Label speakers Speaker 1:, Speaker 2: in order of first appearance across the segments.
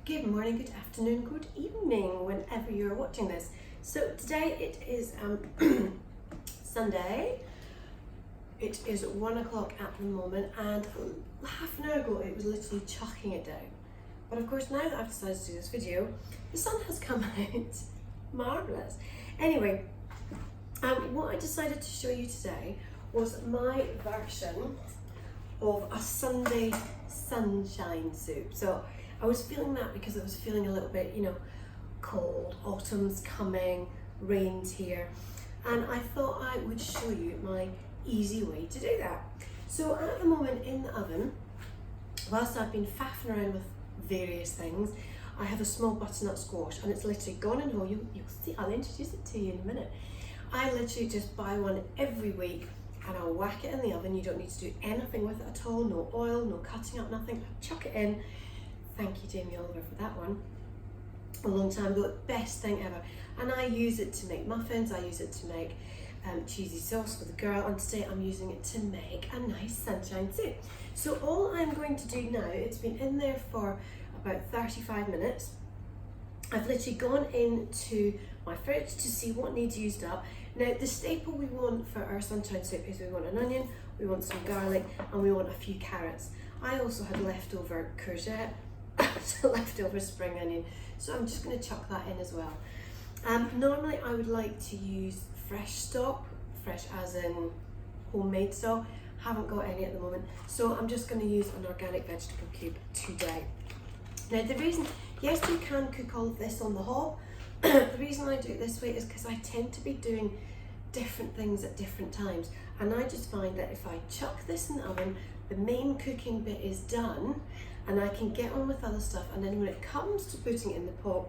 Speaker 1: Good morning, good afternoon, good evening, whenever you're watching this. So today it is Sunday. It is 1 o'clock at the moment, and half an hour ago it was literally chucking it down. But of course, now that I've decided to do this video, the sun has come out. Marvellous. Anyway, what I decided to show you today was my version of a Sunday sunshine soup. So I was feeling that because I was feeling a little bit, cold, autumn's coming, rain's here, and I thought I would show you my easy way to do that. So at the moment in the oven, whilst I've been faffing around with various things, I have a small butternut squash, and it's literally gone in whole. You'll see, I'll introduce it to you in a minute. I literally just buy one every week and I'll whack it in the oven. You don't need to do anything with it at all, no oil, no cutting up, nothing. I chuck it in. Thank you, Jamie Oliver, for that one. A long time ago, best thing ever. And I use it to make muffins, I use it to make cheesy sauce for the girl, and today I'm using it to make a nice sunshine soup. So all I'm going to do now, it's been in there for about 35 minutes. I've literally gone into my fridge to see what needs used up. Now, the staple we want for our sunshine soup is we want an onion, we want some garlic, and we want a few carrots. I also had leftover courgette, leftover spring onion, so I'm just going to chuck that in as well. Normally I would like to use fresh stock, fresh as in homemade stock. Haven't got any at the moment, so I'm just going to use an organic vegetable cube today. Now the reason, yes, you can cook all of this on the hob. The reason I do it this way is because I tend to be doing different things at different times, and I just find that if I chuck this in the oven, the main cooking bit is done and I can get on with other stuff, and then when it comes to putting it in the pot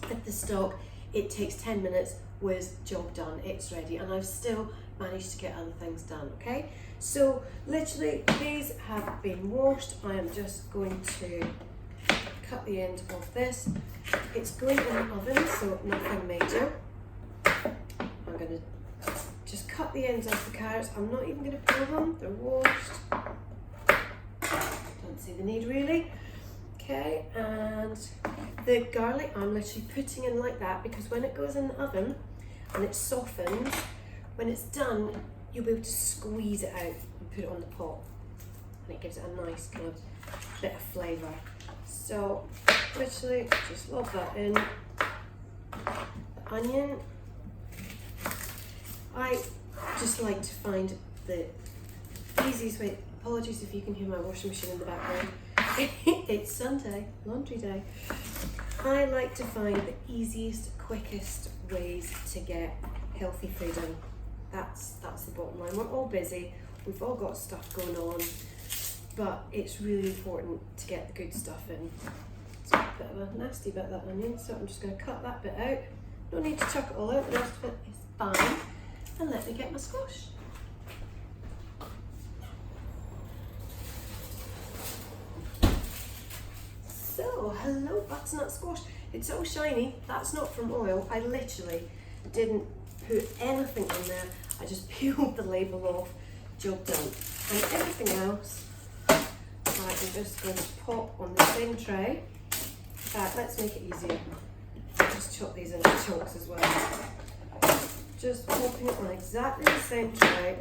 Speaker 1: with the stock, it takes 10 minutes, whiz, job done, it's ready, and I've still managed to get other things done, okay? So literally these have been washed. I am just going to cut the end of this. It's going in the oven, so nothing major. I'm going to just cut the ends off the carrots. I'm not even going to peel them, they're washed. Don't see the need really. Okay, and the garlic I'm literally putting in like that, because when it goes in the oven and it softens, when it's done, you'll be able to squeeze it out and put it on the pot, and it gives it a nice kind of bit of flavour. So literally just lob that in. The onion, I just like to find the easiest way. Apologies if you can hear my washing machine in the background. It's Sunday, laundry day. I like to find the easiest, quickest ways to get healthy food in. That's the bottom line. We're all busy, we've all got stuff going on, but it's really important to get the good stuff in. It's a bit of a nasty bit, that onion, so I'm just going to cut that bit out. No need to chuck it all out, the rest of it is fine. And let me get my squash. So, hello butternut squash. It's so shiny. That's not from oil. I literally didn't put anything in there. I just peeled the label off. Job done. And everything else I am just going to pop on the same tray. In fact, let's make it easier. Just chop these into chunks as well. Just popping it on exactly the same tray.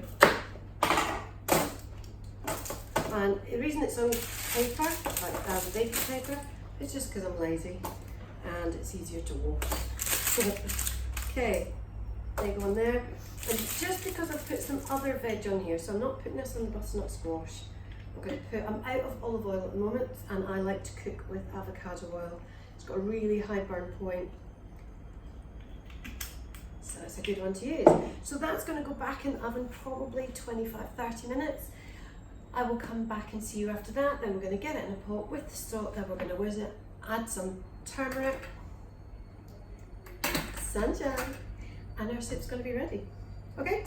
Speaker 1: And the reason it's on paper, like baking paper, is just because I'm lazy and it's easier to wash. Okay, they go on there. And just because I've put some other veg on here, so I'm not putting this on the butternut squash. I'm out of olive oil at the moment, and I like to cook with avocado oil. It's got a really high burn point, so it's a good one to use. So that's going to go back in the oven probably 25-30 minutes. I will come back and see you after that. Then we're going to get it in a pot with the stock, then we're going to whiz it, add some turmeric, sunshine, and our soup's going to be ready. Okay,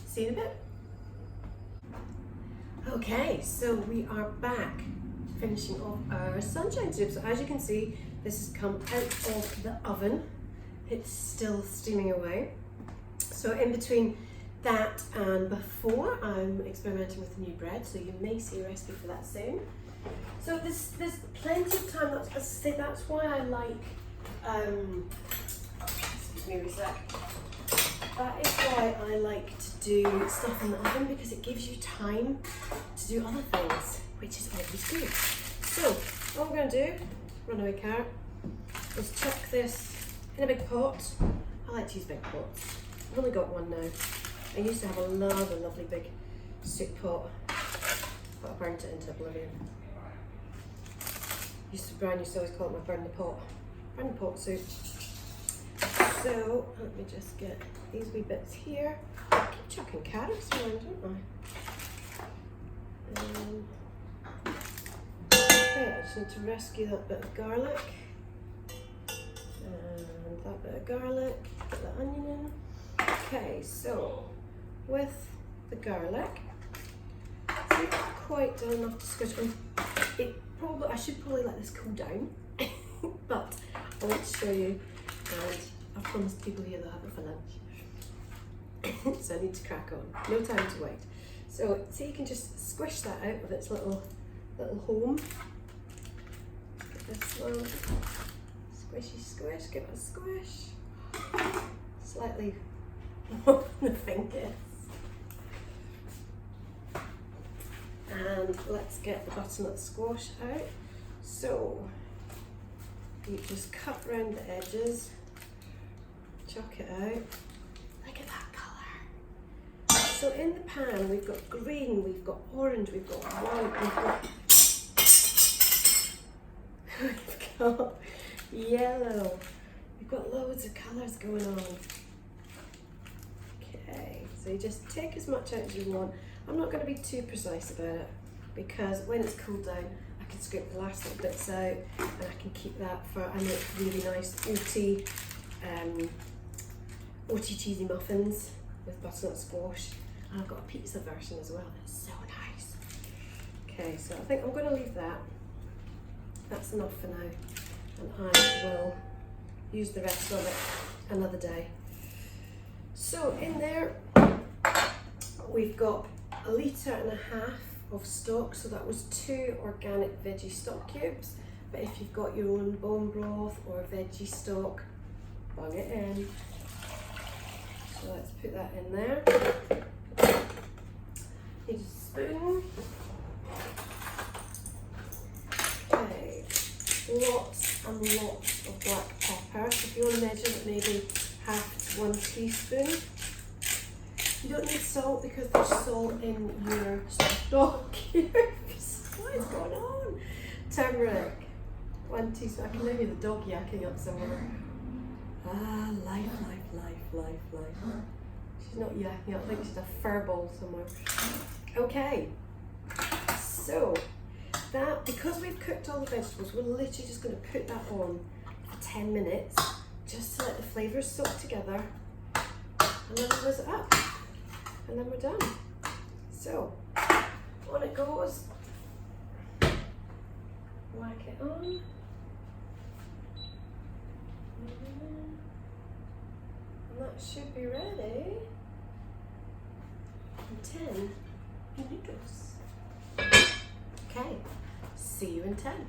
Speaker 1: see you in a bit. Okay, so we are back finishing off our sunshine soup. So as you can see, this has come out of the oven. It's still steaming away. So in between that and before, I'm experimenting with new bread, so you may see a recipe for that soon. So there's plenty of time. That's, as I say, that's why I like. Excuse me a sec. That is why I like to do stuff in the oven, because it gives you time to do other things, which is always good. So what we're going to do, runaway carrot, is chuck this in a big pot. I like to use big pots. I've only got one now. I used to have another lovely big soup pot, but I burnt it into oblivion. Brian used to always call it my burn the pot soup. So let me just get these wee bits here. I keep chucking carrots around, don't I? Okay, I just need to rescue that bit of garlic. And that bit of garlic, get the onion in. Okay, so with the garlic, it's not quite done enough to squish. I should probably let this cool down, but I want to show you, and I've promised people here they'll have it for lunch. So I need to crack on. No time to wait. So see, you can just squish that out of its little home. Get this one. Squishy squish, give it a squish. Slightly more than the fingers. And let's get the butternut squash out. So you just cut around the edges, chuck it out. Look at that colour. So in the pan we've got green, we've got orange, we've got white, we've got yellow. We've got loads of colours going on. Okay, so you just take as much out as you want. I'm not going to be too precise about it, because when it's cooled down I can scrape the last little bits out and I can keep that for, I make really nice oaty cheesy muffins with butternut squash, and I've got a pizza version as well. It's so nice. Okay, so I think I'm going to leave that. That's enough for now, and I will use the rest of it another day. So in there we've got 1.5 litres of stock, so that was 2 organic veggie stock cubes, but if you've got your own bone broth or veggie stock, bung it in. So let's put that in there. Need a spoon. Okay, lots and lots of black pepper. So if you want to measure it, maybe half to 1 teaspoon. You don't need salt because there's salt in your stock cubes. What is going on? Turmeric, 1 teaspoon. I can now hear the dog yakking up somewhere. Ah, life. She's not yakking up, I think she's a fur ball somewhere. Okay, so that, because we've cooked all the vegetables, we're literally just going to put that on for 10 minutes just to let the flavours soak together, and then we'll close it up. And then we're done. So, on it goes. Whack it on. And that should be ready in 10 minutes. Okay, see you in 10.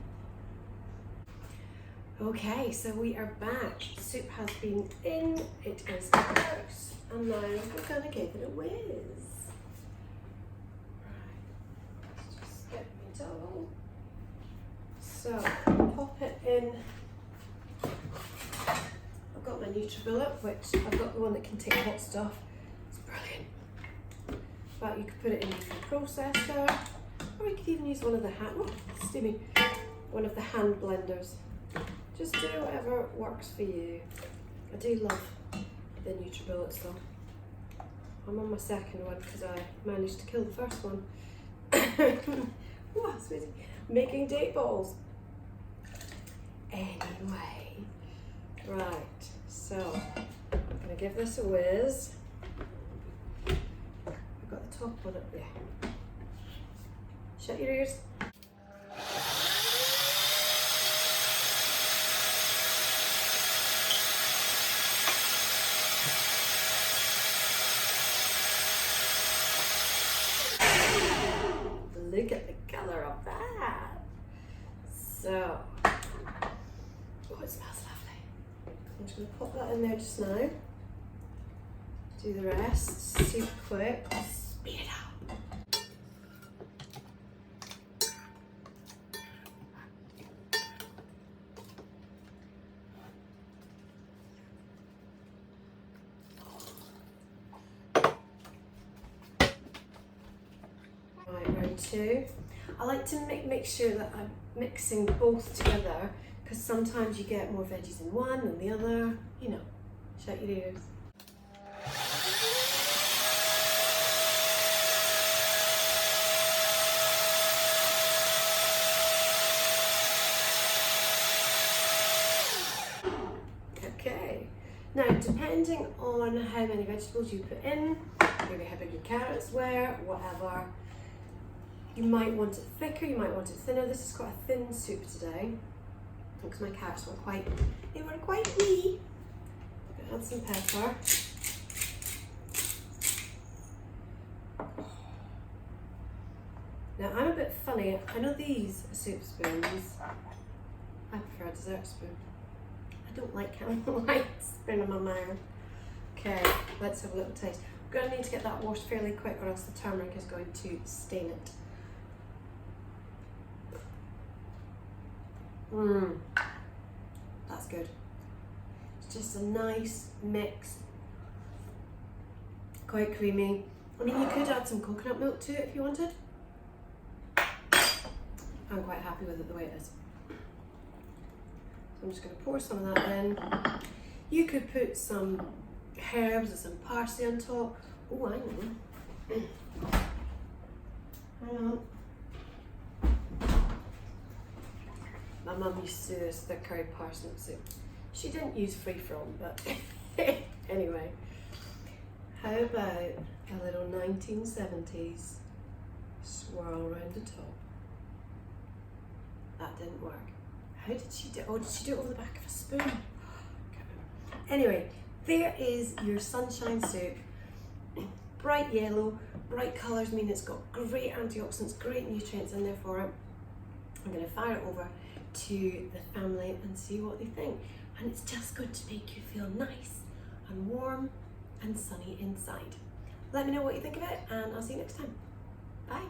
Speaker 1: Okay, so we are back. Soup has been in, it is close, and now we're going to give it a whiz. Right, let's just get my towel. So, pop it in. I've got my NutriBullet, which I've got the one that can take hot stuff. It's brilliant. But you could put it in the processor, or you could even use one of the one of the hand blenders. Just do whatever works for you. I do love the NutriBullet stuff. I'm on my second one because I managed to kill the first one. Wow, sweetie. Making date balls. Anyway, right, so I'm going to give this a whiz. I've got the top on it there. Shut your ears. Look at the colour of that. So, oh, it smells lovely. I'm just going to pop that in there just now. Do the rest super quick. Speed it up. Right, round two. I like to make sure that I'm mixing both together, because sometimes you get more veggies in one than the other. You know, shut your ears. Okay, now depending on how many vegetables you put in, maybe how big your carrots were, whatever, you might want it thicker, you might want it thinner. This is quite a thin soup today because my carrots were quite wee. Add some pepper. Now I'm a bit funny, I know these are soup spoons, I prefer a dessert spoon. I don't like having a white spoon in my mouth. Okay, let's have a little taste. We're going to need to get that washed fairly quick or else the turmeric is going to stain it. That's good. It's just a nice mix. Quite creamy. I mean, you could add some coconut milk to it if you wanted. I'm quite happy with it the way it is. I'm just going to pour some of that in. You could put some herbs or some parsley on top. Oh, I know. Hang on. My mum used to do this, the curry parsnip soup. She didn't use free from, but anyway. How about a little 1970s swirl around the top? That didn't work. How did she do it? Oh, did she do it on the back of a spoon? Anyway, there is your sunshine soup. Bright yellow, bright colours mean it's got great antioxidants, great nutrients in there for it. I'm going to fire it over to the family and see what they think. And it's just good to make you feel nice and warm and sunny inside. Let me know what you think of it, and I'll see you next time. Bye.